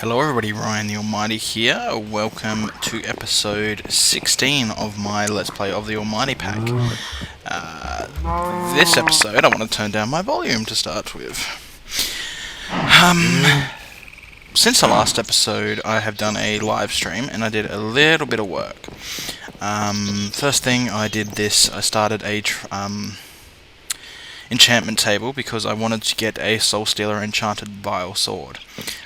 Hello everybody, Ryan the Almighty here. Welcome to episode 16 of my Let's Play of the Allmighty pack. This episode I want to turn down my volume to start with. Since the last episode I have done a live stream and I did a little bit of work. First thing I started a enchantment table because I wanted to get a Soul Stealer enchanted Vile Sword,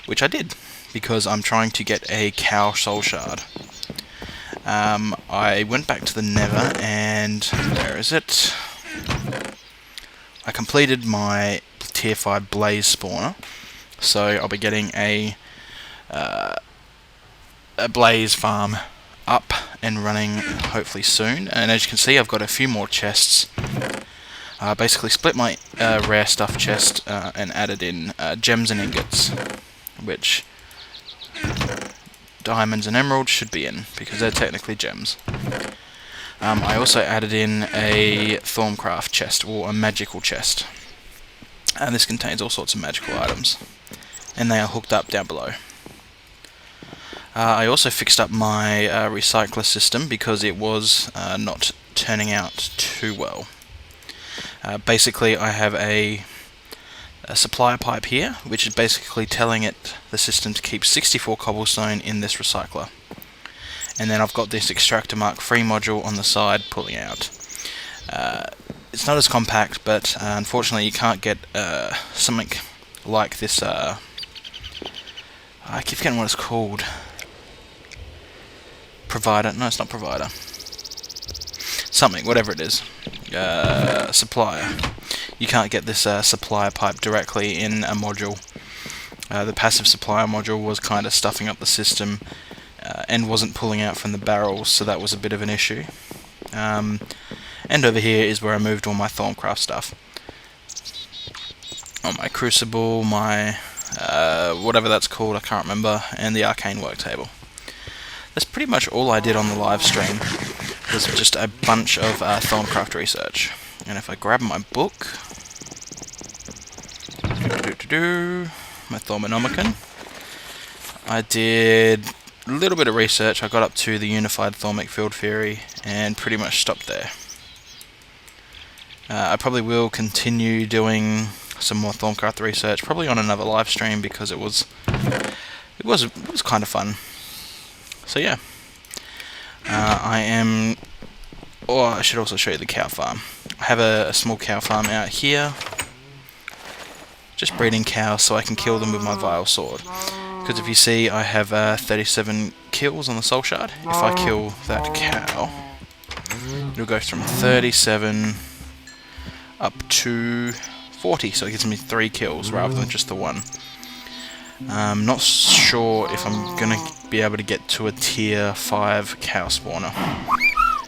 which I did, because I'm trying to get a Cow Soul Shard. I went back to the Nether and where is it? I completed my tier 5 Blaze spawner, so I'll be getting a Blaze farm up and running hopefully soon. And as you can see, I've got a few more chests. I basically split my rare stuff chest and added in gems and ingots, which diamonds and emeralds should be in, because they're technically gems. I also added in a Thorncraft chest, or a magical chest, and this contains all sorts of magical items, and they are hooked up down below. I also fixed up my recycler system because it was not turning out too well. Basically I have a supply pipe here, which is basically telling the system to keep 64 cobblestone in this recycler. And then I've got this extractor Mark III module on the side pulling out. It's not as compact, but unfortunately you can't get something like this. I keep forgetting what it's called. Provider? No, it's not provider. Something, whatever it is. Supplier. You can't get this supplier pipe directly in a module. The passive supplier module was kind of stuffing up the system and wasn't pulling out from the barrels, so that was a bit of an issue. And over here is where I moved all my Thorncraft stuff. On my crucible, my whatever that's called, I can't remember, and the arcane work table. That's pretty much all I did on the live stream. Was just a bunch of Thorncraft research. And if I grab my book, my Thormonomicon, I did a little bit of research. I got up to the Unified Thormic Field Theory and pretty much stopped there. I probably will continue doing some more Thorncraft research, probably on another live stream, because it was kind of fun. So yeah, I should also show you the cow farm. I have a small cow farm out here, just breeding cows so I can kill them with my Vile Sword. Because if you see, I have 37 kills on the Soul Shard. If I kill that cow, it'll go from 37 up to 40, so it gives me 3 kills rather than just the 1. I'm not sure if I'm going to be able to get to a tier 5 cow spawner,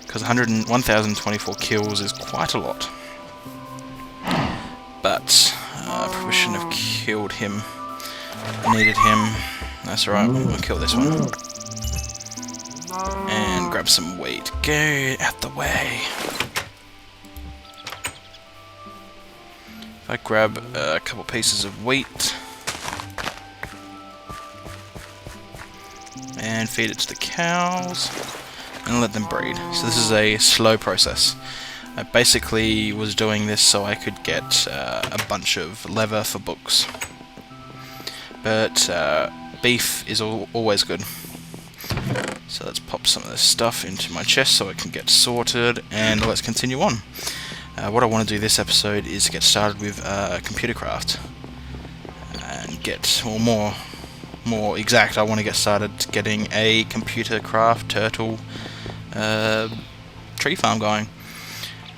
because 1,024 kills is quite a lot. But I probably shouldn't have killed him. I needed him. That's alright, we'll kill this one. And grab some wheat. Get out the way. If I grab a couple pieces of wheat and feed it to the cows and let them breed. So this is a slow process. I basically was doing this so I could get a bunch of leather for books. But beef is always good. So let's pop some of this stuff into my chest so it can get sorted, and let's continue on. What I want to do this episode is get started with computer craft. And get, or more exact, I want to get started getting a computer craft turtle tree farm going.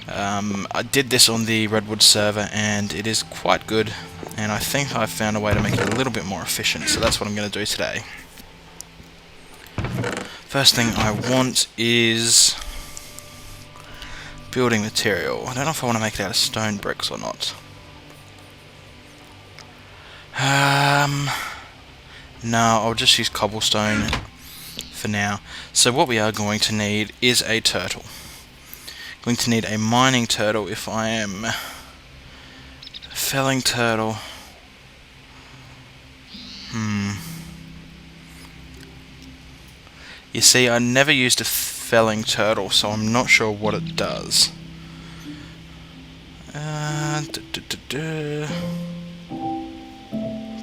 I did this on the Redwood server and it is quite good, and I think I've found a way to make it a little bit more efficient, so that's what I'm going to do today. First thing I want is building material. I don't know if I want to make it out of stone bricks or not. No, I'll just use cobblestone for now. So what we are going to need is a turtle. Going to need a mining turtle if I am felling turtle. You see, I never used a felling turtle, so I'm not sure what it does.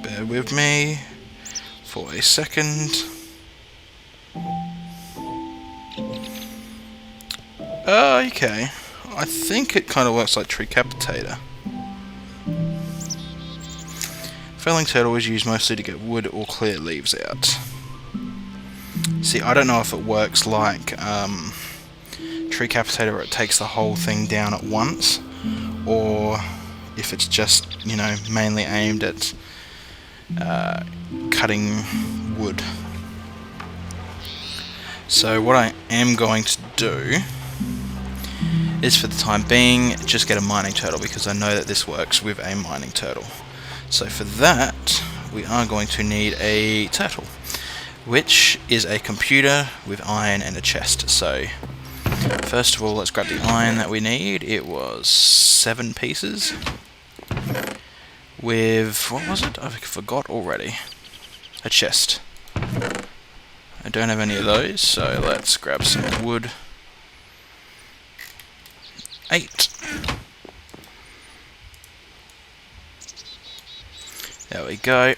Bear with me for a second. Okay. I think it kind of works like Tree Capitator. Felling turtle is used mostly to get wood or clear leaves out. See, I don't know if it works like Tree Capitator where it takes the whole thing down at once, or if it's just, you know, mainly aimed at cutting wood. So what I am going to do is, for the time being, just get a mining turtle, because I know that this works with a mining turtle. So for that, we are going to need a turtle, which is a computer with iron and a chest. So first of all, let's grab the iron that we need. It was 7 pieces with, what was it? I forgot already. A chest. I don't have any of those, so let's grab some wood. 8. There we go.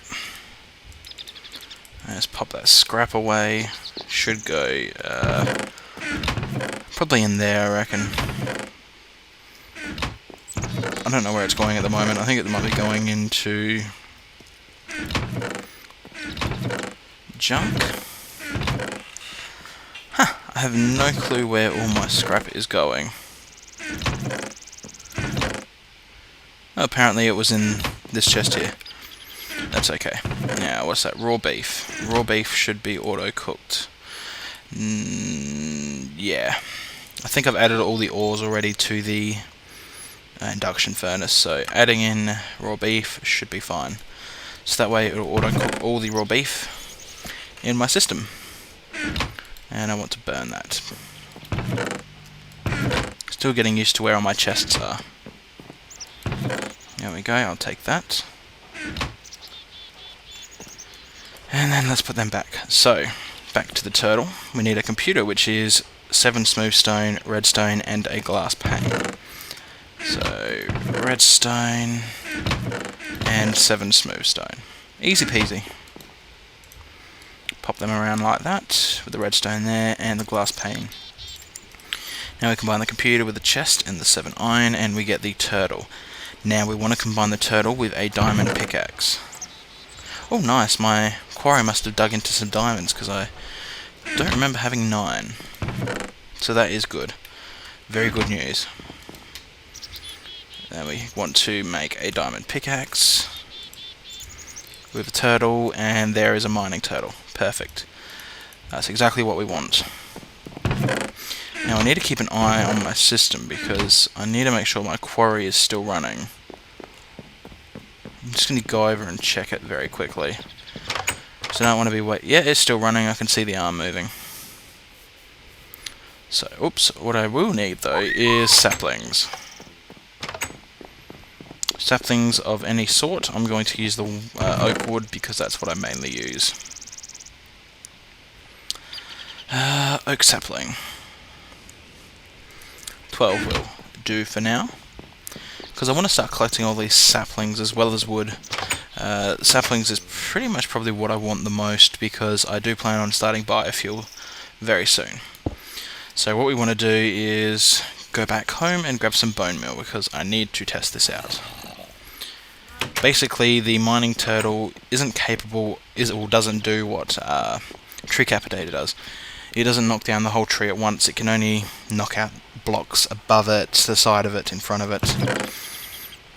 Let's pop that scrap away. Should go probably in there, I reckon. I don't know where it's going at the moment. I think it might be going into junk. Huh, I have no clue where all my scrap is going. Oh, apparently it was in this chest here. That's okay. Now, what's that? Raw beef. Raw beef should be auto-cooked. Yeah. I think I've added all the ores already to the induction furnace, so adding in raw beef should be fine. So that way it will auto-cook all the raw beef in my system. And I want to burn that. Still getting used to where all my chests are. There we go, I'll take that. And then let's put them back. So, back to the turtle. We need a computer, which is 7 smooth stone, redstone, and a glass pane. So, redstone and 7 smooth stone. Easy peasy. Pop them around like that, with the redstone there and the glass pane. Now we combine the computer with the chest and the 7 iron, and we get the turtle. Now we want to combine the turtle with a diamond pickaxe. Oh nice, my quarry must have dug into some diamonds, because I don't remember having 9. So that is good. Very good news. Then we want to make a diamond pickaxe with a turtle, and there is a mining turtle. Perfect. That's exactly what we want. Now I need to keep an eye on my system, because I need to make sure my quarry is still running. I'm just going to go over and check it very quickly. So I don't want to be yeah, it's still running. I can see the arm moving. So, oops, what I will need though is saplings. Saplings of any sort. I'm going to use the oak wood, because that's what I mainly use. Oak sapling. 12 will do for now, because I want to start collecting all these saplings as well as wood. Saplings is pretty much probably what I want the most, because I do plan on starting biofuel very soon. So what we want to do is go back home and grab some bone meal, because I need to test this out. Basically, the mining turtle isn't capable, or doesn't do what Tree Capitator does. It doesn't knock down the whole tree at once. It can only knock out blocks above it, to the side of it, in front of it,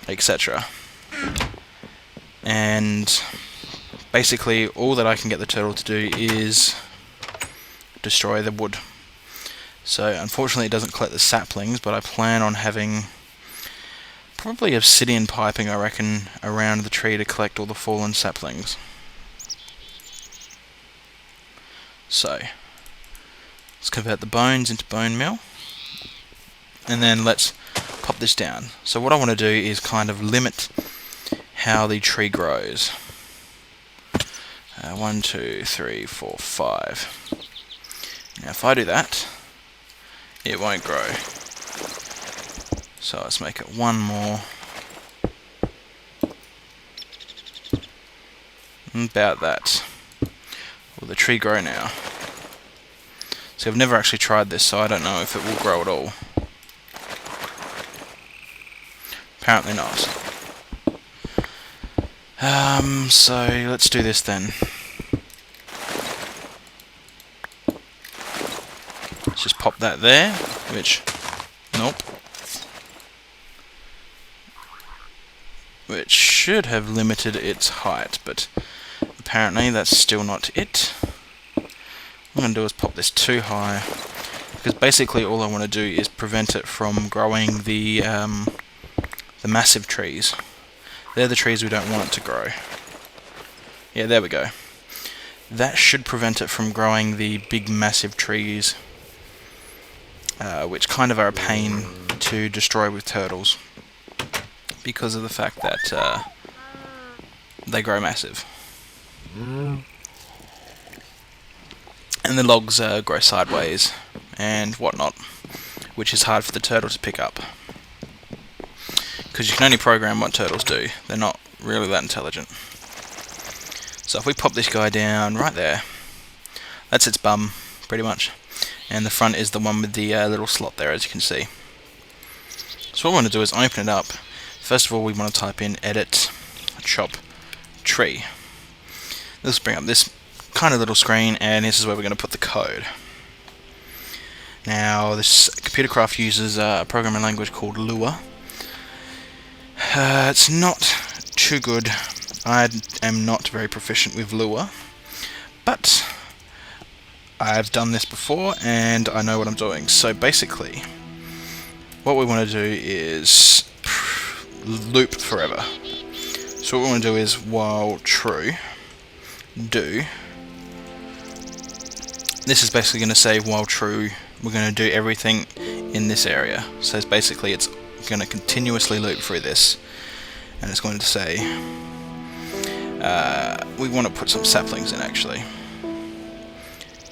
etc. And basically all that I can get the turtle to do is destroy the wood. So unfortunately it doesn't collect the saplings, but I plan on having probably obsidian piping, I reckon, around the tree to collect all the fallen saplings. So let's convert the bones into bone meal, and then let's pop this down. So what I want to do is kind of limit how the tree grows. 1, 2, 3, 4, 5. Now if I do that, it won't grow. So let's make it one more. About that. Will the tree grow now? So I've never actually tried this, so I don't know if it will grow at all. Apparently not. So let's do this then. Let's just pop that there, which, nope. Which should have limited its height, but apparently that's still not it. What I'm going to do is pop this too high, because basically all I want to do is prevent it from growing the massive trees. They're the trees we don't want it to grow. Yeah, there we go. That should prevent it from growing the big massive trees, which kind of are a pain to destroy with turtles, because of the fact that they grow massive. And the logs grow sideways and whatnot, which is hard for the turtle to pick up. Because you can only program what turtles do. They're not really that intelligent. So if we pop this guy down right there, that's its bum, pretty much. And the front is the one with the little slot there, as you can see. So what we want to do is open it up. First of all, we want to type in edit chop tree. This will bring up this kind of little screen, and this is where we're going to put the code. Now, this computer craft uses a programming language called Lua. It's not too good. I am not very proficient with Lua, but I've done this before and I know what I'm doing. So basically, what we want to do is loop forever. So what we want to do is while true, do. This is basically going to say while true, we're going to do everything in this area. So it's basically it's going to continuously loop through this, and it's going to say we want to put some saplings in actually,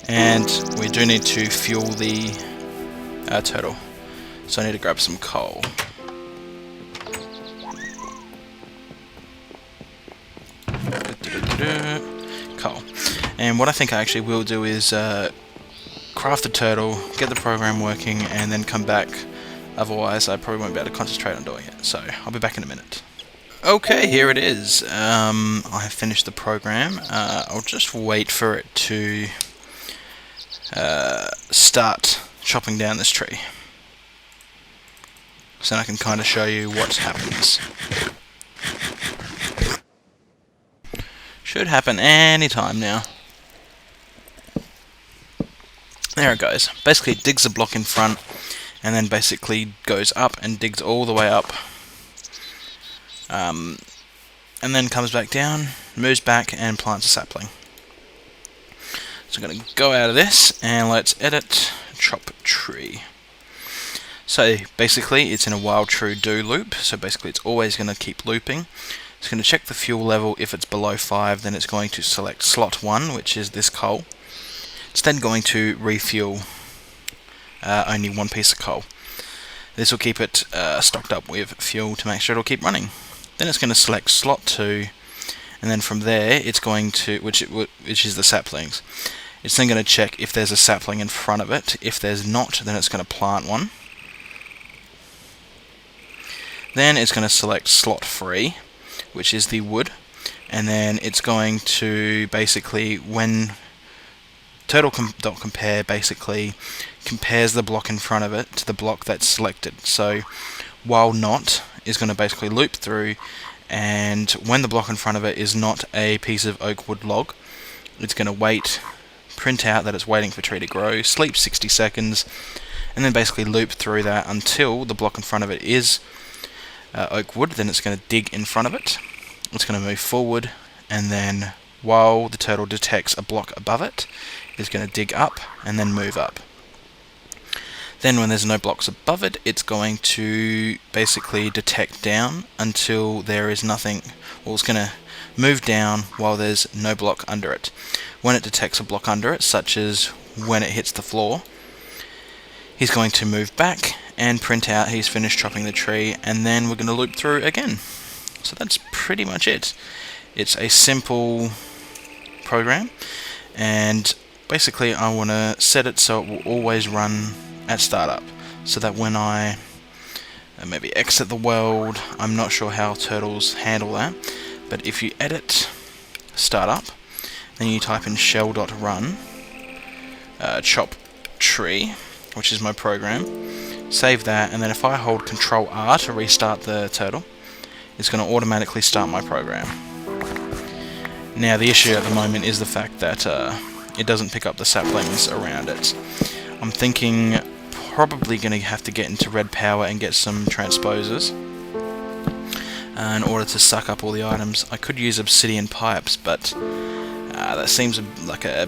and we do need to fuel the turtle, so I need to grab some coal. Coal. And what I think I actually will do is craft the turtle, get the program working, and then come back. Otherwise, I probably won't be able to concentrate on doing it. So, I'll be back in a minute. Okay, here it is. I have finished the program. I'll just wait for it to start chopping down this tree. So I can kind of show you what happens. Should happen any time now. There it goes. Basically it digs a block in front and then basically goes up and digs all the way up. And then comes back down, moves back and plants a sapling. So I'm going to go out of this and let's edit chop tree. So basically it's in a while true do loop, so basically it's always going to keep looping. It's going to check the fuel level. If it's below 5, then it's going to select slot 1, which is this coal. It's then going to refuel only one piece of coal. This will keep it stocked up with fuel to make sure it'll keep running. Then it's going to select slot 2, and then from there it's going to, which is the saplings. It's then going to check if there's a sapling in front of it. If there's not, then it's going to plant one. Then it's going to select slot 3, which is the wood, and then it's going to basically, when turtle.compare basically compares the block in front of it to the block that's selected. So while not is going to basically loop through, and when the block in front of it is not a piece of oak wood log, it's going to wait, print out that it's waiting for tree to grow, sleep 60 seconds, and then basically loop through that until the block in front of it is oak wood. Then it's going to dig in front of it, it's going to move forward, and then while the turtle detects a block above it, it's going to dig up and then move up. Then when there's no blocks above it, it's going to basically detect down until there is nothing, or it's going to move down while there's no block under it. When it detects a block under it, such as when it hits the floor, he's going to move back and print out he's finished chopping the tree, and then we're going to loop through again. So that's pretty much it. It's a simple program, and basically I want to set it so it will always run at startup, so that when I maybe exit the world, I'm not sure how turtles handle that, but if you edit startup, then you type in shell.run chop tree, which is my program, save that, and then if I hold Control R to restart the turtle, it's going to automatically start my program. Now the issue at the moment is the fact that it doesn't pick up the saplings around it. I'm thinking probably going to have to get into Red Power and get some transposers in order to suck up all the items. I could use obsidian pipes, but that seems like a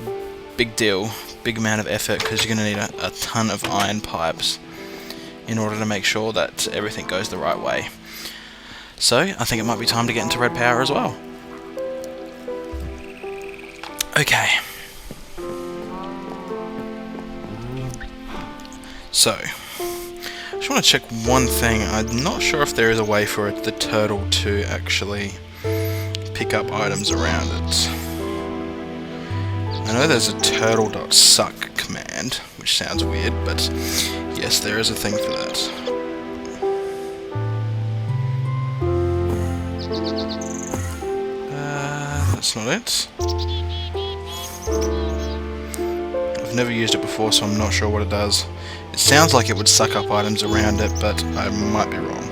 big deal, big amount of effort, because you're going to need a ton of iron pipes in order to make sure that everything goes the right way. So I think it might be time to get into Red Power as well. Okay. So, I just want to check one thing. I'm not sure if there is a way for the turtle to actually pick up items around it. I know there's a turtle.suck command, which sounds weird, but yes, there is a thing for that. That's not it. I've never used it before, so I'm not sure what it does. It sounds like it would suck up items around it, but I might be wrong.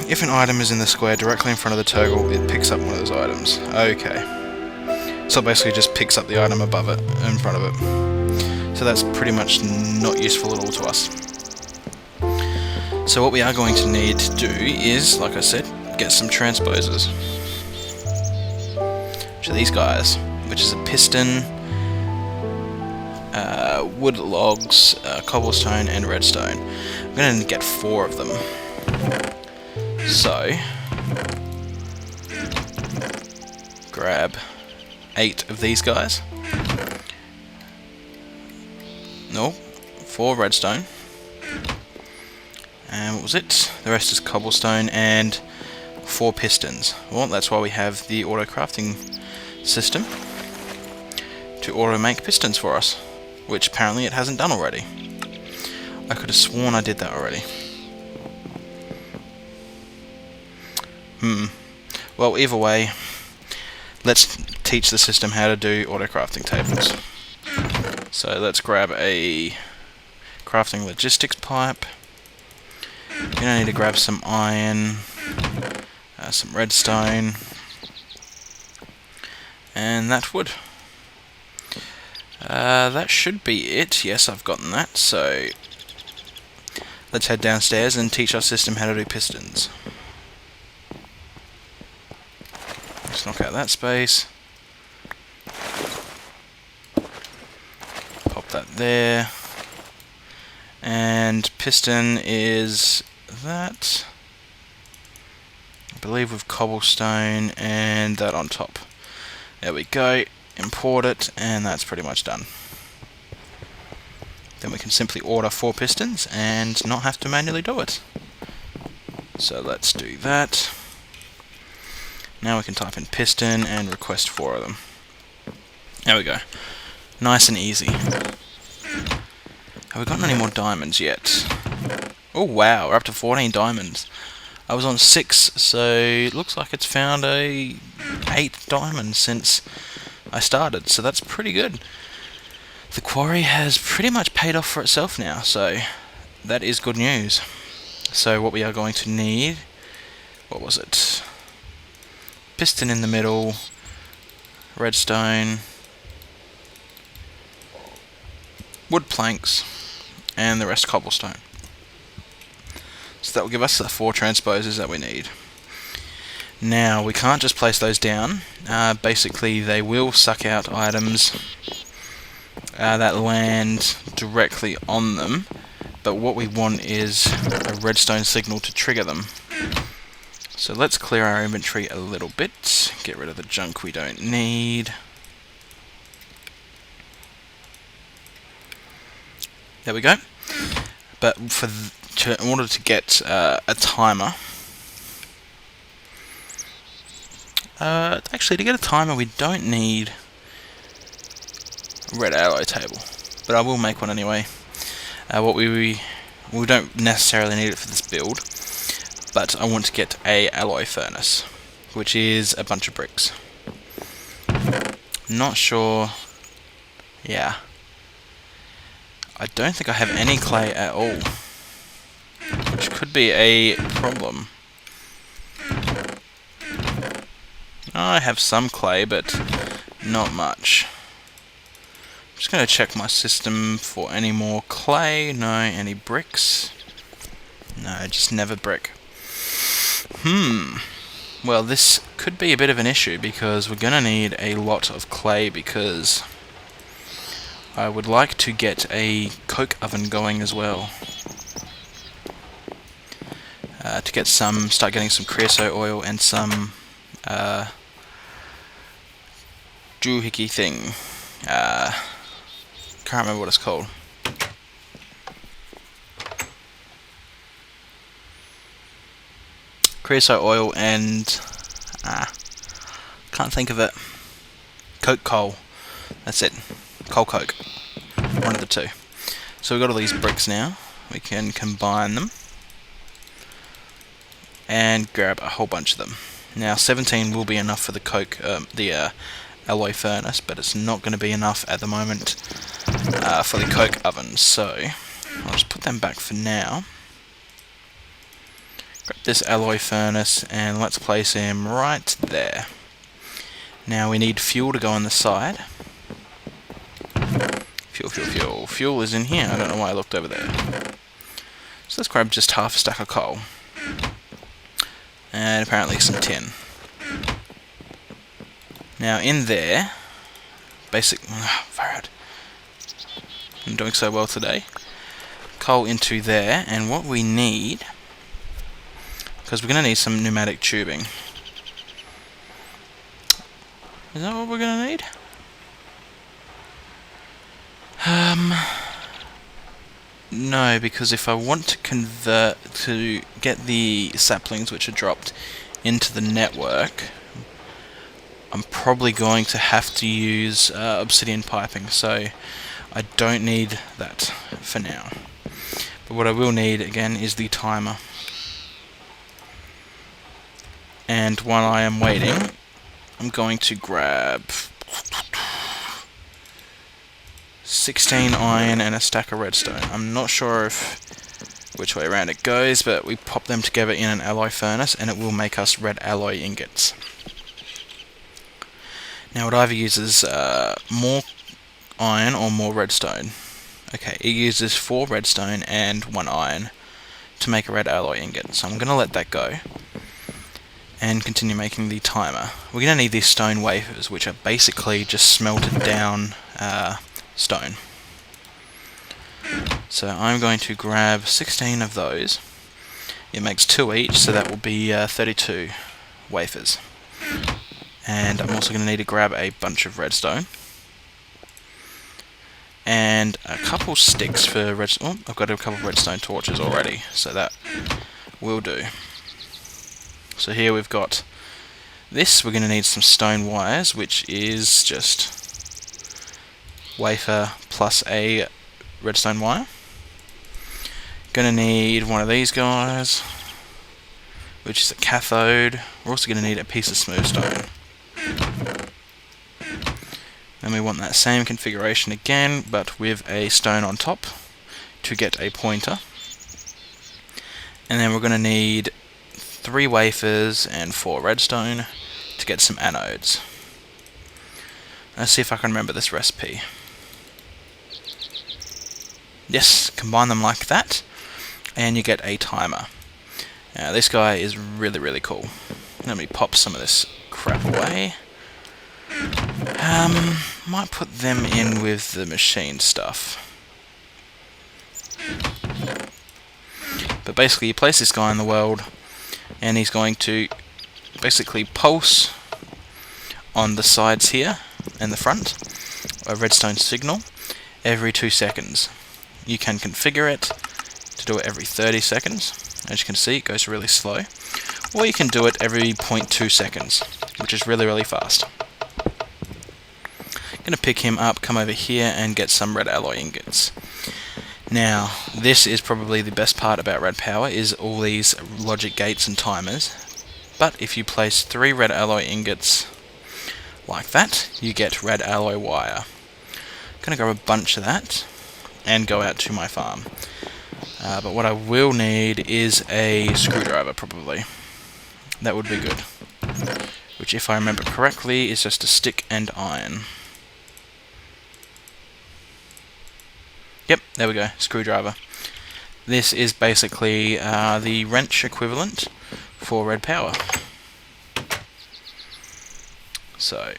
If an item is in the square directly in front of the turtle, it picks up one of those items. Okay. So it basically just picks up the item above it, in front of it. So that's pretty much not useful at all to us. So what we are going to need to do is, like I said, get some transposers. Which are these guys, which is a piston, wood logs, cobblestone and redstone. I'm going to get 4 of them. So, grab 8 of these guys. No, 4 redstone. And what was it? The rest is cobblestone and 4 pistons. Well, that's why we have the auto crafting system to auto make pistons for us, which apparently it hasn't done already. I could have sworn I did that already. Well, either way, let's teach the system how to do auto crafting tables. So let's grab a crafting logistics pipe. You're gonna need to grab some iron, some redstone, and that wood. That should be it. Yes, I've gotten that. So let's head downstairs and teach our system how to do pistons. Let's knock out that space. Pop that there. And piston is that, I believe, with cobblestone and that on top. There we go. Import it, and that's pretty much done. Then we can simply order 4 pistons and not have to manually do it. So let's do that. Now we can type in piston and request 4 of them. There we go. Nice and easy. Have we gotten any more diamonds yet? Oh wow, we're up to 14 diamonds. I was on 6, so it looks like it's found 8 diamonds since I started, so that's pretty good. The quarry has pretty much paid off for itself now, so that is good news. So what we are going to need, what was it? Piston in the middle, redstone, wood planks, and the rest cobblestone. So that will give us the 4 transposers that we need. Now, we can't just place those down. Basically, they will suck out items that land directly on them, but what we want is a redstone signal to trigger them. So let's clear our inventory a little bit, get rid of the junk we don't need. There we go. But in order to get a timer, actually to get a timer we don't need a red alloy table, but I will make one anyway. We don't necessarily need it for this build, but I want to get a alloy furnace, which is a bunch of bricks. Not sure. Yeah. I don't think I have any clay at all, which could be a problem. I have some clay, but not much. I'm just going to check my system for any more clay. No, any bricks? No, just never brick. Well, this could be a bit of an issue because we're going to need a lot of clay, because I would like to get a coke oven going as well. To get start getting some creosote oil and some doohickey thing. Can't remember what it's called. Creosote oil and can't think of it. Coal. That's it. Coke. One of the two. So we've got all these bricks now. We can combine them and grab a whole bunch of them. Now 17 will be enough for the alloy furnace, but it's not going to be enough at the moment for the coke oven. So I'll just put them back for now. Grab this alloy furnace and let's place him right there. Now we need fuel to go on the side. Fuel. Fuel is in here. I don't know why I looked over there. So let's grab just half a stack of coal. And apparently some tin. Now in there, I'm doing so well today. Coal into there, and what we need, because we're going to need some pneumatic tubing. Is that what we're going to need? No, because if I want to get the saplings which are dropped into the network, I'm probably going to have to use obsidian piping, so I don't need that for now. But what I will need again is the timer. And while I am waiting, I'm going to grab 16 iron and a stack of redstone. I'm not sure which way around it goes, but we pop them together in an alloy furnace and it will make us red alloy ingots. Now it either uses more iron or more redstone. Okay, it uses 4 redstone and 1 iron to make a red alloy ingot, so I'm going to let that go and continue making the timer. We're going to need these stone wafers, which are basically just smelted down stone. So I'm going to grab 16 of those. It makes 2 each, so that will be 32 wafers. And I'm also going to need to grab a bunch of redstone and a couple sticks for redstone. Oh, I've got a couple of redstone torches already, so that will do. So here we've got this. We're going to need some stone wires, which is just wafer plus a redstone wire. Going to need one of these guys, which is a cathode. We're also going to need a piece of smooth stone. Then we want that same configuration again, but with a stone on top to get a pointer. And then we're going to need 3 wafers and 4 redstone to get some anodes. Let's see if I can remember this recipe. Yes, combine them like that, and you get a timer. Now this guy is really cool. Let me pop some of this crap away. Might put them in with the machine stuff. But basically you place this guy in the world and he's going to basically pulse on the sides here and the front a redstone signal every 2 seconds. you can configure it to do it every 30 seconds. As you can see, it goes really slow. Or you can do it every 0.2 seconds, which is really, really fast. I'm going to pick him up, come over here, and get some red alloy ingots. Now, this is probably the best part about red power, is all these logic gates and timers. But if you place 3 red alloy ingots like that, you get red alloy wire. I'm going to grab a bunch of that and go out to my farm. But what I will need is a screwdriver, probably. That would be good. Which, if I remember correctly, is just a stick and iron. Yep, there we go, screwdriver. This is basically the wrench equivalent for red power. So,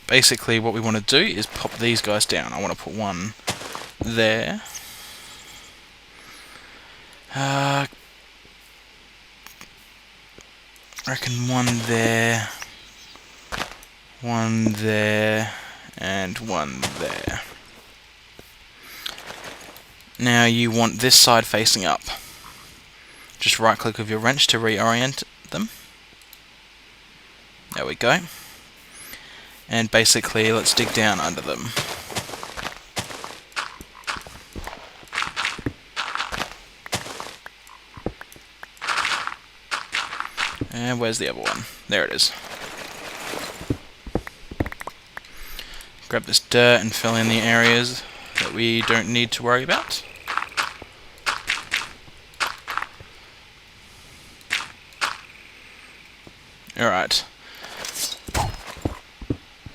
basically what we want to do is pop these guys down. I want to put one there. I reckon one there, and one there. Now you want this side facing up. Just right click with your wrench to reorient them. There we go. And basically let's dig down under them. And where's the other one? There it is. Grab this dirt and fill in the areas that we don't need to worry about. Alright.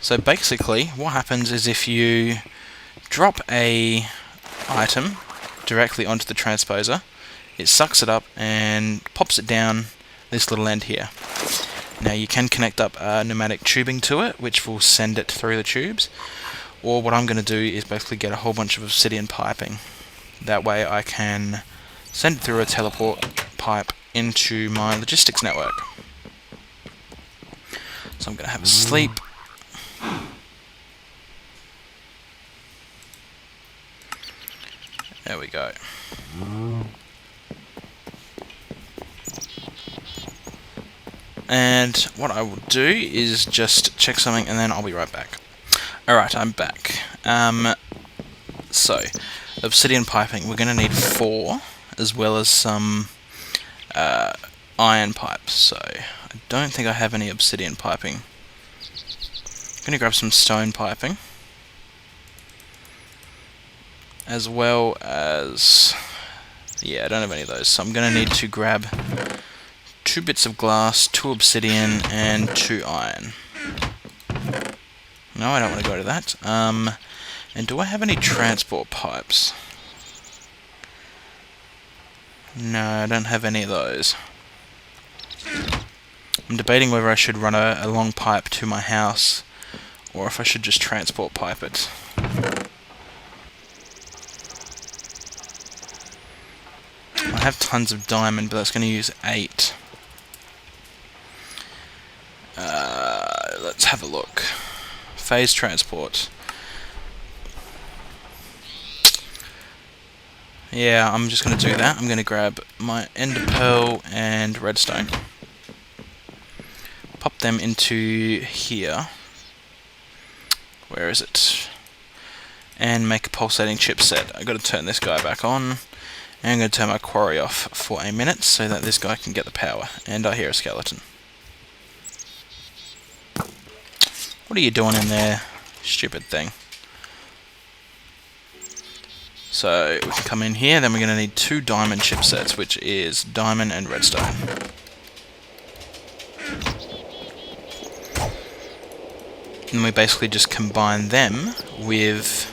So basically, what happens is if you drop a item directly onto the transposer, it sucks it up and pops it down this little end here. Now you can connect up pneumatic tubing to it, which will send it through the tubes. Or what I'm going to do is basically get a whole bunch of obsidian piping. That way I can send it through a teleport pipe into my logistics network. So I'm going to have a sleep. There we go. And what I will do is just check something and then I'll be right back. Alright, I'm back. So, obsidian piping, we're going to need 4, as well as some iron pipes. So, I don't think I have any obsidian piping. I'm going to grab some stone piping, as well as... yeah, I don't have any of those, so I'm going to need to grab 2 bits of glass, 2 obsidian, and 2 iron. No, I don't want to go to that. And do I have any transport pipes? No, I don't have any of those. I'm debating whether I should run a long pipe to my house, or if I should just transport pipe it. I have tons of diamond, but that's going to use 8. Let's have a look. Phase transport. Yeah, I'm just going to do that. I'm going to grab my ender pearl and redstone. Pop them into here. Where is it? And make a pulsating chipset. I've got to turn this guy back on. And I'm going to turn my quarry off for a minute so that this guy can get the power. And I hear a skeleton. What are you doing in there, stupid thing? So we can come in here, then we're going to need 2 diamond chipsets, which is diamond and redstone. And we basically just combine them with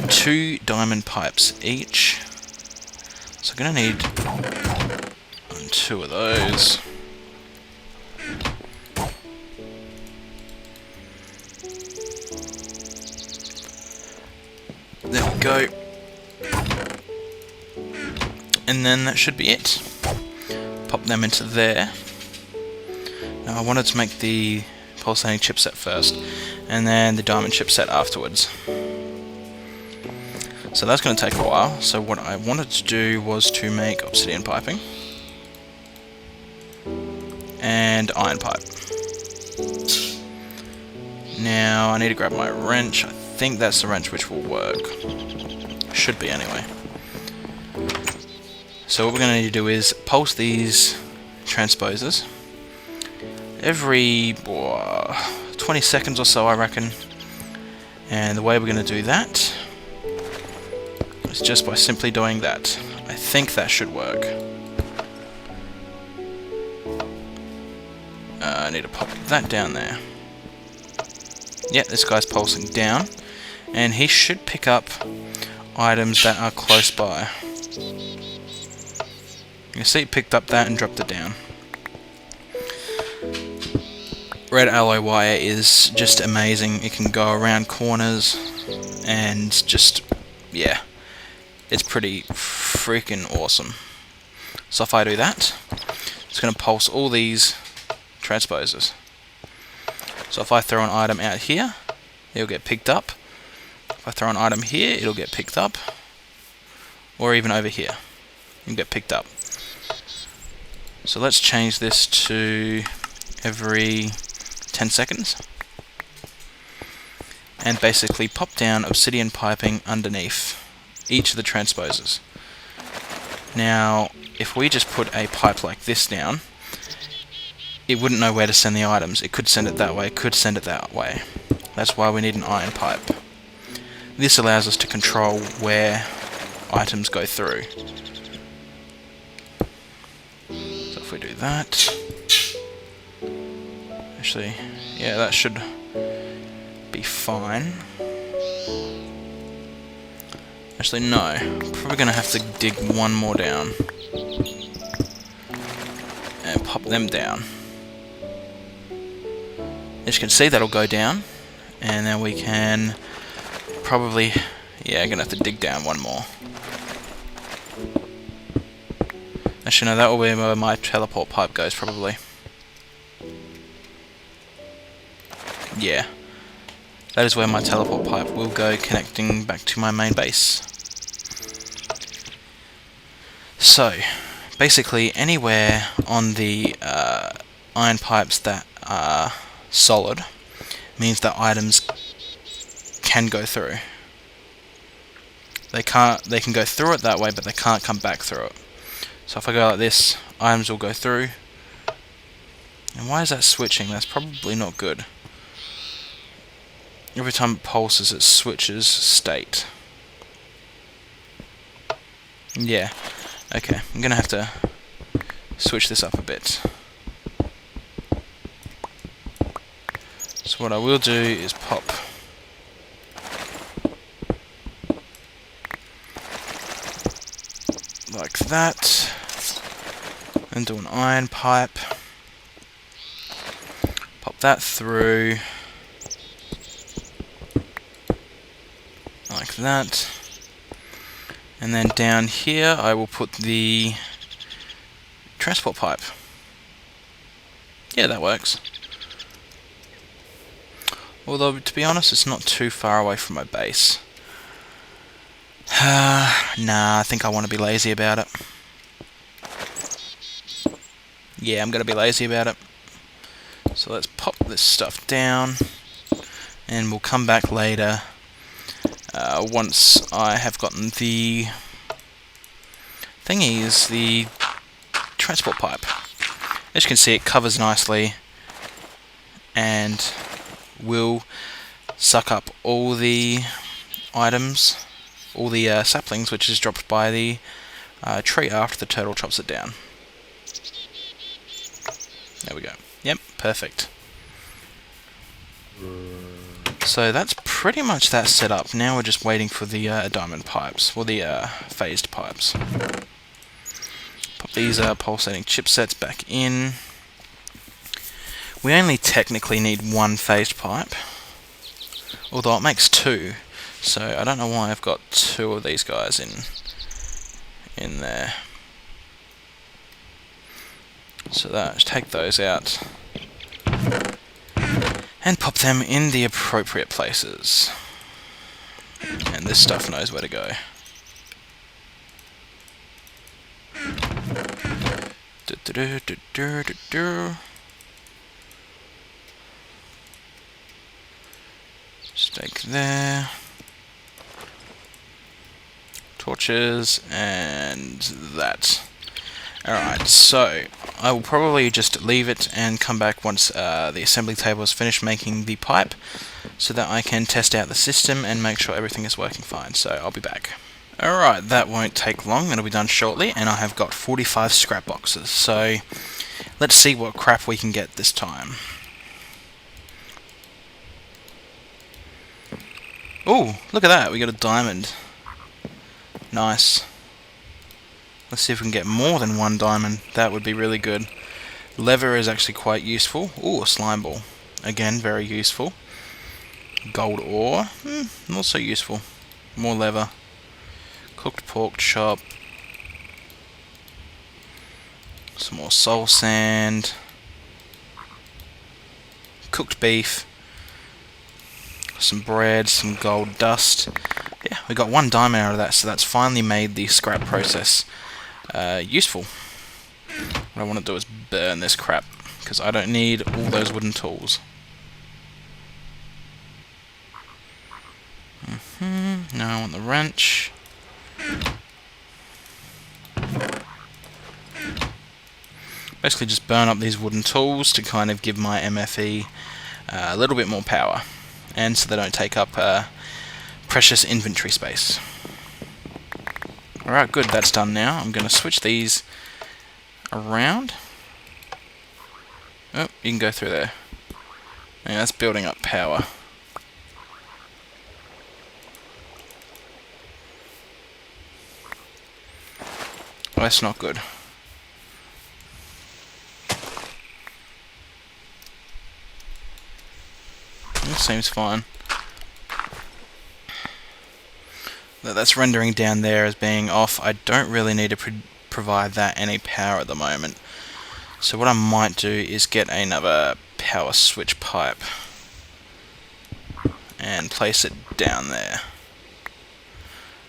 2 diamond pipes each. So I'm going to need 2 of those. There we go. And then that should be it. Pop them into there. Now I wanted to make the pulsating chipset first, and then the diamond chipset afterwards. So that's going to take a while. So what I wanted to do was to make obsidian piping and iron pipe. Now I need to grab my wrench. I think that's the wrench which will work. Should be anyway. So what we're going to need to do is pulse these transposers every 20 seconds or so, I reckon. And the way we're going to do that is just by simply doing that. I think that should work. I need to pop that down there. Yep, this guy's pulsing down, and he should pick up items that are close by. You see, it picked up that and dropped it down. Red alloy wire is just amazing. It can go around corners and just, yeah, it's pretty freaking awesome. So if I do that, it's going to pulse all these transposers. So if I throw an item out here, it'll get picked up. If I throw an item here, it'll get picked up. Or even over here, it'll get picked up. So let's change this to every 10 seconds. And basically pop down obsidian piping underneath each of the transposers. Now, if we just put a pipe like this down, it wouldn't know where to send the items. It could send it that way, it could send it that way. That's why we need an iron pipe. This allows us to control where items go through. So if we do that, actually, yeah, that should be fine. Actually, no. Probably going to have to dig one more down and pop them down. As you can see, that'll go down, and then we can probably, yeah, gonna have to dig down one more. Actually, no, that will be where my teleport pipe goes, probably. Yeah, that is where my teleport pipe will go, connecting back to my main base. So, basically, anywhere on the iron pipes that are solid means that items can go through. They can go through it that way, but they can't come back through it. So if I go like this, items will go through. And why is that switching? That's probably not good. Every time it pulses, it switches state. Yeah. Okay, I'm gonna have to switch this up a bit. So what I will do is pop like that, and do an iron pipe, pop that through like that, and then down here I will put the transport pipe. Yeah, that works. Although, to be honest, it's not too far away from my base. Nah, I think I want to be lazy about it. Yeah, I'm going to be lazy about it. So let's pop this stuff down, and we'll come back later once I have gotten the thingies, the transport pipe. As you can see, it covers nicely and will suck up all the items, all the saplings which is dropped by the tree after the turtle chops it down. There we go. Yep, perfect. So that's pretty much that set up. Now we're just waiting for the diamond pipes, or the phased pipes. Pop these pulsating chipsets back in. We only technically need one phased pipe, although it makes two, so I don't know why I've got two of these guys in there. So let's take those out and pop them in the appropriate places. And this stuff knows where to go. Stake there. Torches and that. Alright, so I will probably just leave it and come back once the assembly table is finished making the pipe, so that I can test out the system and make sure everything is working fine. So I'll be back. Alright, that won't take long, it'll be done shortly, and I have got 45 scrap boxes, so let's see what crap we can get this time. Ooh, look at that, we got a diamond. Nice. Let's see if we can get more than one diamond, that would be really good. Leather is actually quite useful. Ooh, a slime ball. Again, very useful. Gold ore, not so useful. More leather. Cooked pork chop. Some more soul sand. Cooked beef. Some bread, some gold dust. Yeah, we got one diamond out of that, so that's finally made the scrap process useful. What I want to do is burn this crap, because I don't need all those wooden tools. Now I want the wrench. Basically just burn up these wooden tools to kind of give my MFE a little bit more power, and so they don't take up precious inventory space. Alright, good, that's done now. I'm going to switch these around. Oh, you can go through there. Yeah, that's building up power. Oh, that's not good. It seems fine. That's rendering down there as being off. I don't really need to provide that any power at the moment. So what I might do is get another power switch pipe and place it down there.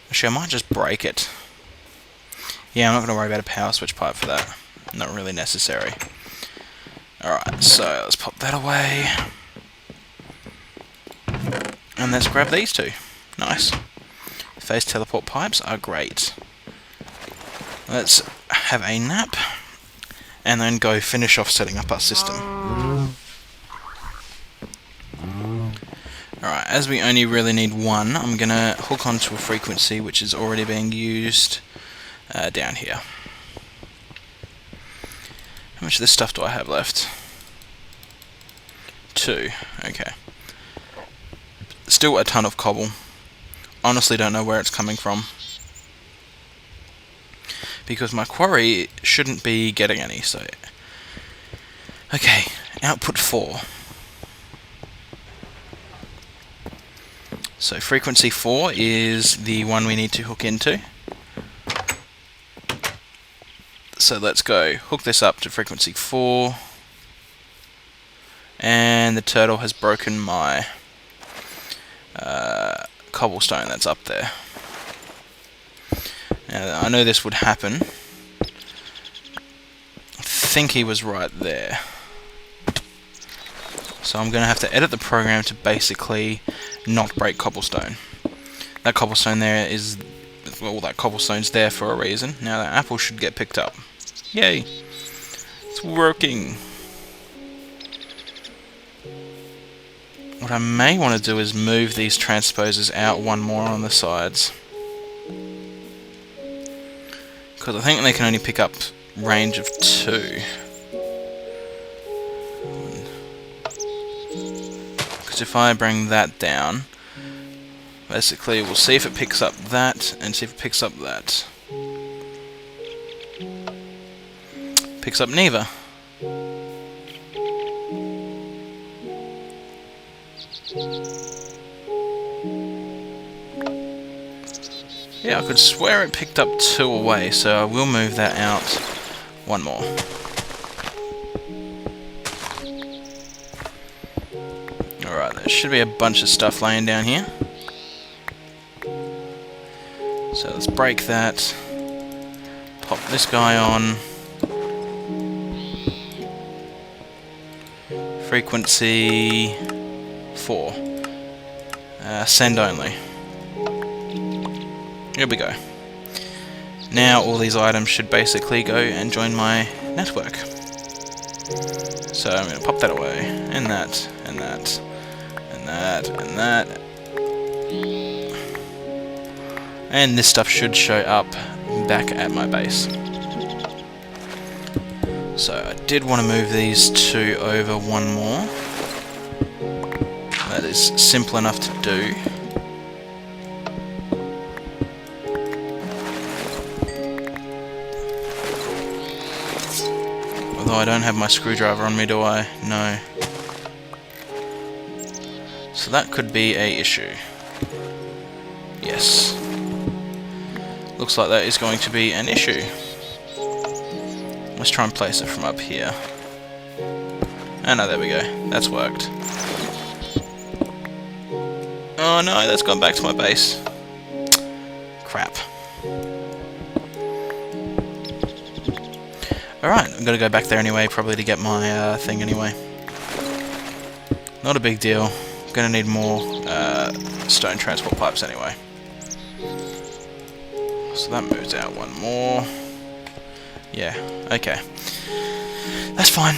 Actually, I might just break it. Yeah, I'm not going to worry about a power switch pipe for that. Not really necessary. Alright, so let's pop that away. And let's grab these two. Nice. Phase teleport pipes are great. Let's have a nap and then go finish off setting up our system. Alright, as we only really need one, I'm going to hook onto a frequency which is already being used down here. How much of this stuff do I have left? 2. Okay. Still a ton of cobble. Honestly don't know where it's coming from, because my quarry shouldn't be getting any, so... Okay, output 4. So frequency 4 is the one we need to hook into. So let's go hook this up to frequency 4. And the turtle has broken my cobblestone that's up there. Now, I know this would happen. I think he was right there. So I'm going to have to edit the program to basically not break cobblestone. That cobblestone there is... well, that cobblestone's there for a reason. Now that apple should get picked up. Yay! It's working! What I may want to do is move these transposers out one more on the sides, because I think they can only pick up range of 2. Because if I bring that down, basically we'll see if it picks up that, and see if it picks up that. Picks up neither. Yeah, I could swear it picked up 2 away, so I will move that out one more. Alright, there should be a bunch of stuff laying down here. So let's break that. Pop this guy on. Frequency 4. Send only. Here we go. Now all these items should basically go and join my network. So I'm going to pop that away, and that, and that, and that, and that. And this stuff should show up back at my base. So I did want to move these two over one more. That is simple enough to do. Although I don't have my screwdriver on me, do I? No. So that could be a issue. Yes. Looks like that is going to be an issue. Let's try and place it from up here. Oh no, there we go. That's worked. Oh no, that's gone back to my base. Crap. Alright, I'm gonna go back there anyway, probably to get my thing anyway. Not a big deal. Gonna need more stone transport pipes anyway. So that moves out one more. Yeah, okay. That's fine.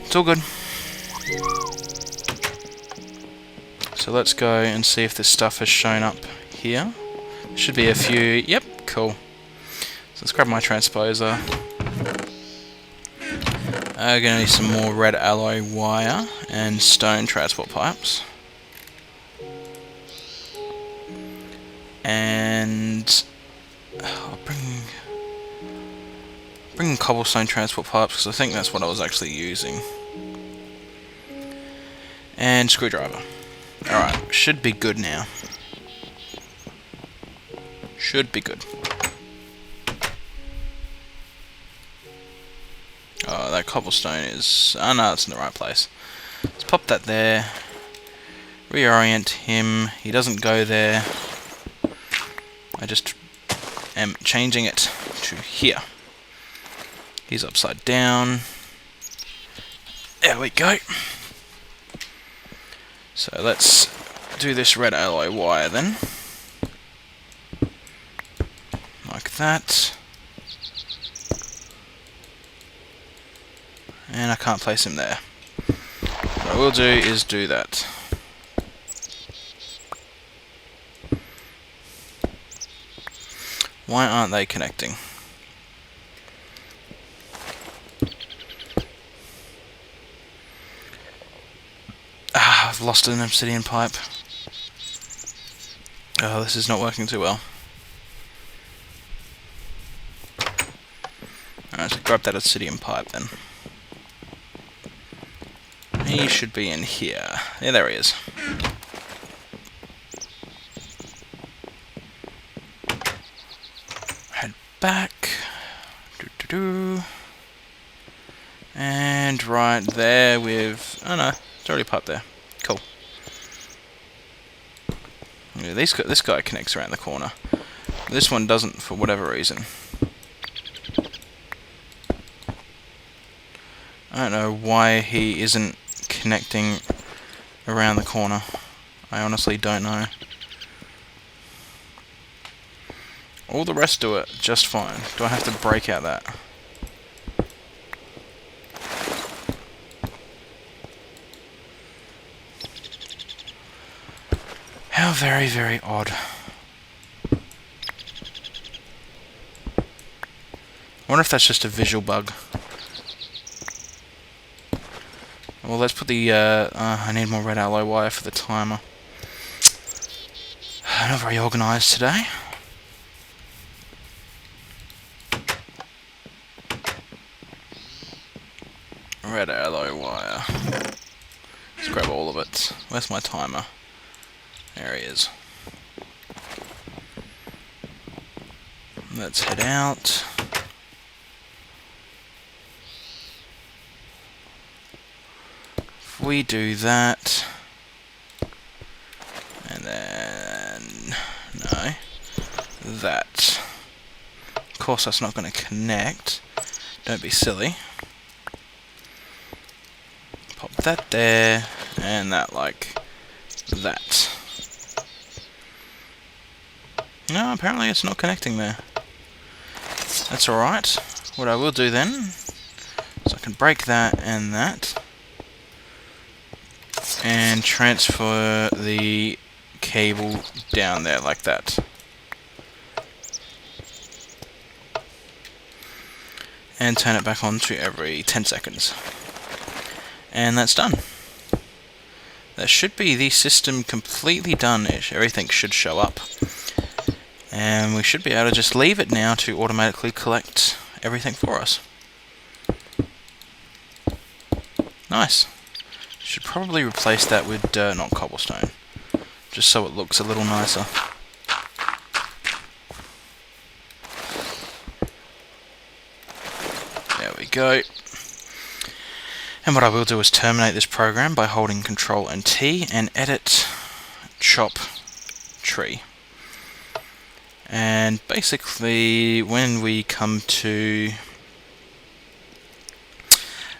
It's all good. So let's go and see if this stuff has shown up here. Should be a few. Yep, cool. So let's grab my transposer. I'm gonna need some more red alloy wire and stone transport pipes. And I'll bring cobblestone transport pipes because I think that's what I was actually using. And screwdriver. Alright, should be good now. Should be good. Oh, that cobblestone is... oh no, it's in the right place. Let's pop that there. Reorient him. He doesn't go there. I just am changing it to here. He's upside down. There we go. So let's do this red alloy wire then. Like that. And I can't place him there. What I will do is do that. Why aren't they connecting? Ah, I've lost an obsidian pipe. Oh, this is not working too well. Alright, so grab that obsidian pipe then. He should be in here. Yeah, there he is. Head back. And right there with... oh no, it's already piped there. Cool. Yeah, this guy connects around the corner. This one doesn't for whatever reason. I don't know why he isn't connecting around the corner. I honestly don't know. All the rest do it just fine. Do I have to break out that? How very, very odd. I wonder if that's just a visual bug. Well, let's put the, I need more red alloy wire for the timer. Not very organised today. Red alloy wire. Let's grab all of it. Where's my timer? There he is. Let's head out. If we do that, and then no, that. Of course, that's not going to connect. Don't be silly. Pop that there, and that like that. No, apparently it's not connecting there. That's alright. What I will do then is I can break that and that, and transfer the cable down there like that. And turn it back on to every 10 seconds. And that's done. That should be the system completely done. Everything should show up. And we should be able to just leave it now to automatically collect everything for us. Nice. Should probably replace that with dirt, not cobblestone, just so it looks a little nicer. There we go. And what I will do is terminate this program by holding Control and T and edit chop tree. And basically when we come to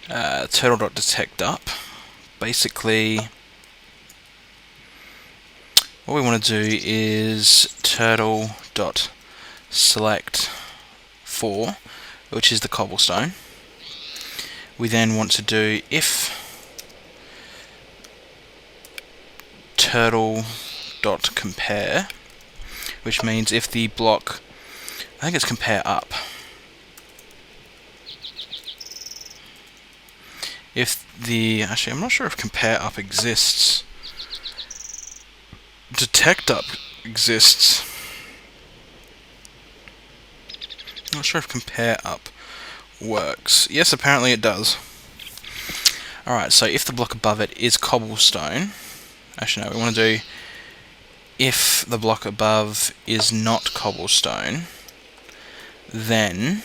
turtle.detect up, basically what we want to do is turtle.select 4, which is the cobblestone. We then want to do if turtle.compare, which means if the block, I think it's compare up. If the, actually I'm not sure if compare up exists. Detect up exists. Not sure if compare up works. Yes, apparently it does. Alright, so if the block above it is cobblestone, actually no, we want to do if the block above is not cobblestone, then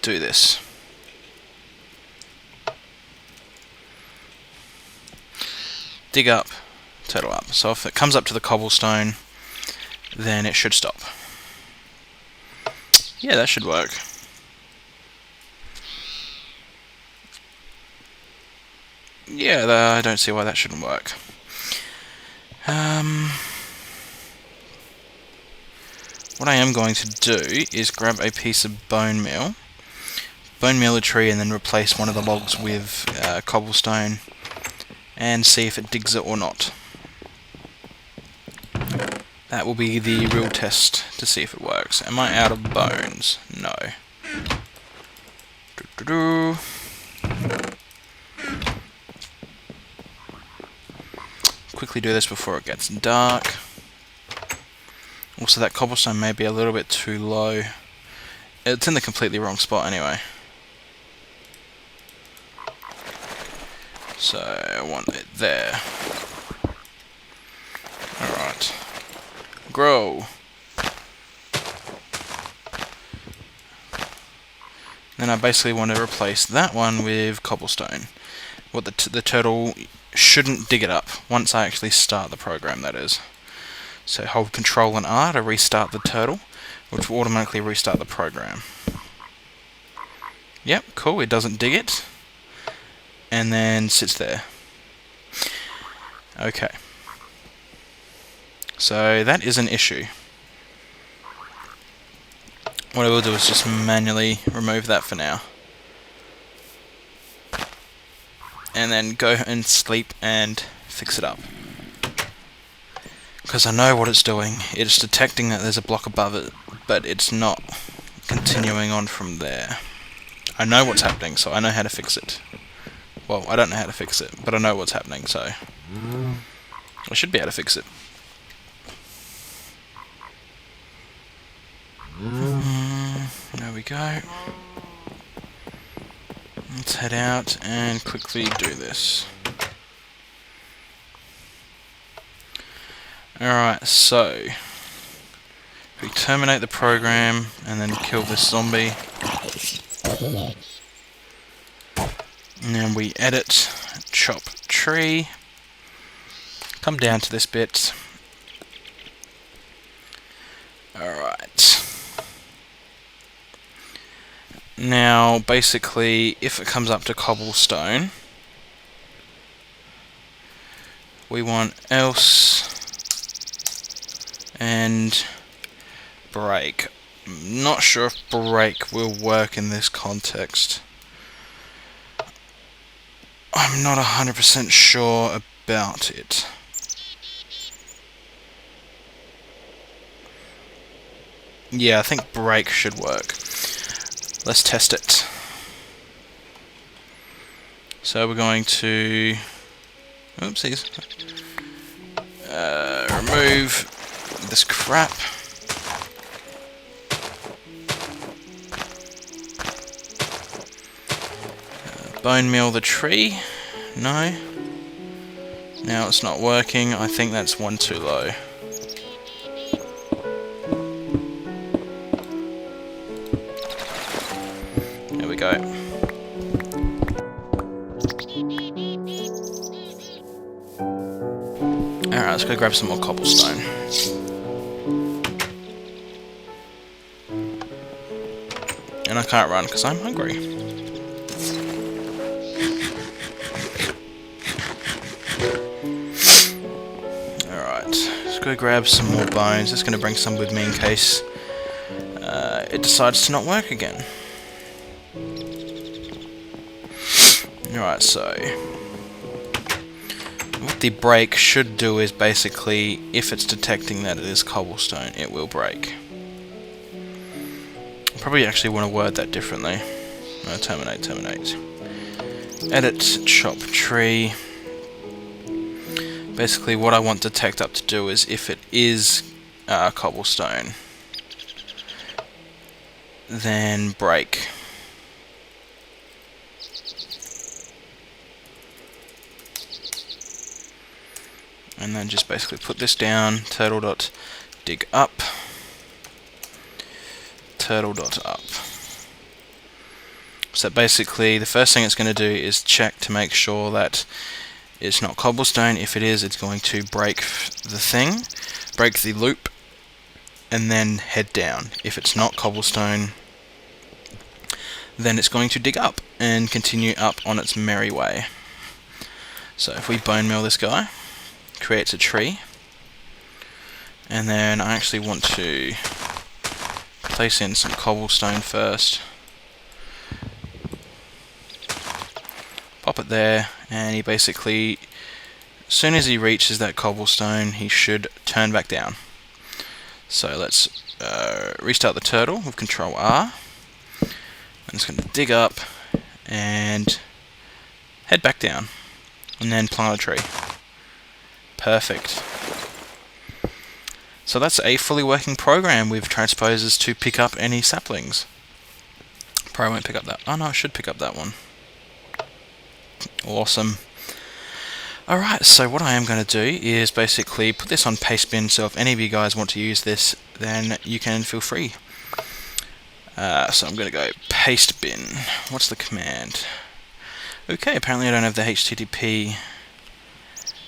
do this. Dig up, turtle up. So if it comes up to the cobblestone, then it should stop. Yeah, that should work. Yeah, I don't see why that shouldn't work. What I am going to do is grab a piece of bone meal a tree, and then replace one of the logs with cobblestone, and see if it digs it or not. That will be the real test to see if it works. Am I out of bones? No. Quickly do this before it gets dark. Also, that cobblestone may be a little bit too low. It's in the completely wrong spot anyway. So I want it there. Alright. Grow. Then I basically want to replace that one with cobblestone. What the turtle shouldn't dig it up once I actually start the program, that is. So hold Control and R to restart the turtle, which will automatically restart the program. Yep, cool, it doesn't dig it. And then sits there. Okay. So that is an issue. What I will do is just manually remove that for now. And then go and sleep and fix it up. Because I know what it's doing. It's detecting that there's a block above it, but it's not continuing on from there. I know what's happening, so I know how to fix it. Well, I don't know how to fix it, but I know what's happening, so I should be able to fix it. There we go. Let's head out and quickly do this. Alright, so we terminate the program and then kill this zombie. And then we edit, chop tree, come down to this bit. Alright. Now, basically, if it comes up to cobblestone, we want else and break. I'm not sure if break will work in this context. I'm not 100% sure about it. Yeah, I think break should work. Let's test it. So we're going to... Oopsies. Remove this crap. Bone meal the tree. No. Now it's not working. I think that's one too low. There we go. Alright, let's go grab some more cobblestone. And I can't run because I'm hungry. Let's go grab some more bones. Just going to bring some with me in case it decides to not work again. Alright, so what the break should do is basically, if it's detecting that it is cobblestone, it will break. I probably actually want to word that differently. Terminate. Edit chop tree. Basically what I want detect up to do is if it is cobblestone, then break. And then just basically put this down, turtle.dig up, turtle.up. So basically the first thing it's going to do is check to make sure that it's not cobblestone. If it is, it's going to break the thing, break the loop, and then head down. If it's not cobblestone, then it's going to dig up and continue up on its merry way. So if we bone meal this guy, creates a tree, and then I actually want to place in some cobblestone first. Pop it there, and he basically, as soon as he reaches that cobblestone, he should turn back down. So let's restart the turtle with Control R. I'm just going to dig up and head back down, and then plant a tree. Perfect. So that's a fully working program with transposers to pick up any saplings. Probably won't pick up that. Oh no, I should pick up that one. Awesome. Alright, so what I am going to do is basically put this on Pastebin, so if any of you guys want to use this, then you can feel free. So I'm going to go Pastebin. What's the command? Okay, apparently I don't have the HTTP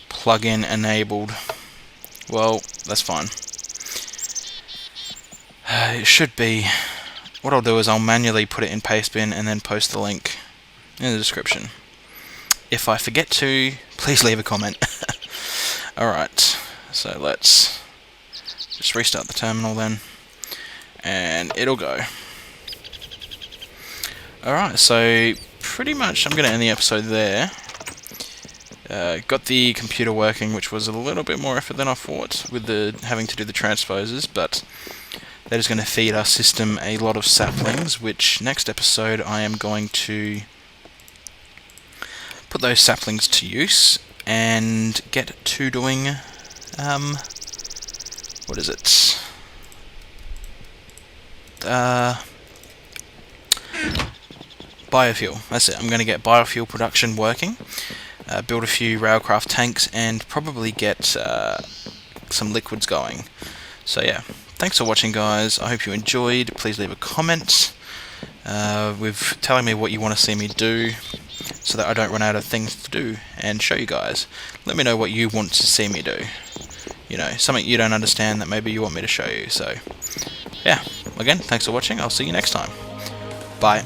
plugin enabled. Well, that's fine. It should be. What I'll do is I'll manually put it in Pastebin and then post the link in the description. If I forget to, please leave a comment. Alright, so let's just restart the terminal then, and it'll go. Alright, so pretty much I'm going to end the episode there. Got the computer working, which was a little bit more effort than I thought with the having to do the transposers, but that is going to feed our system a lot of saplings, which next episode I am going to put those saplings to use and get to doing what is it? Biofuel. That's it. I'm going to get biofuel production working, build a few railcraft tanks, and probably get some liquids going. So yeah, thanks for watching, guys. I hope you enjoyed. Please leave a comment with telling me what you want to see me do, so that I don't run out of things to do and show you guys. Let me know what you want to see me do. You know, something you don't understand that maybe you want me to show you. So, yeah. Again, thanks for watching. I'll see you next time. Bye.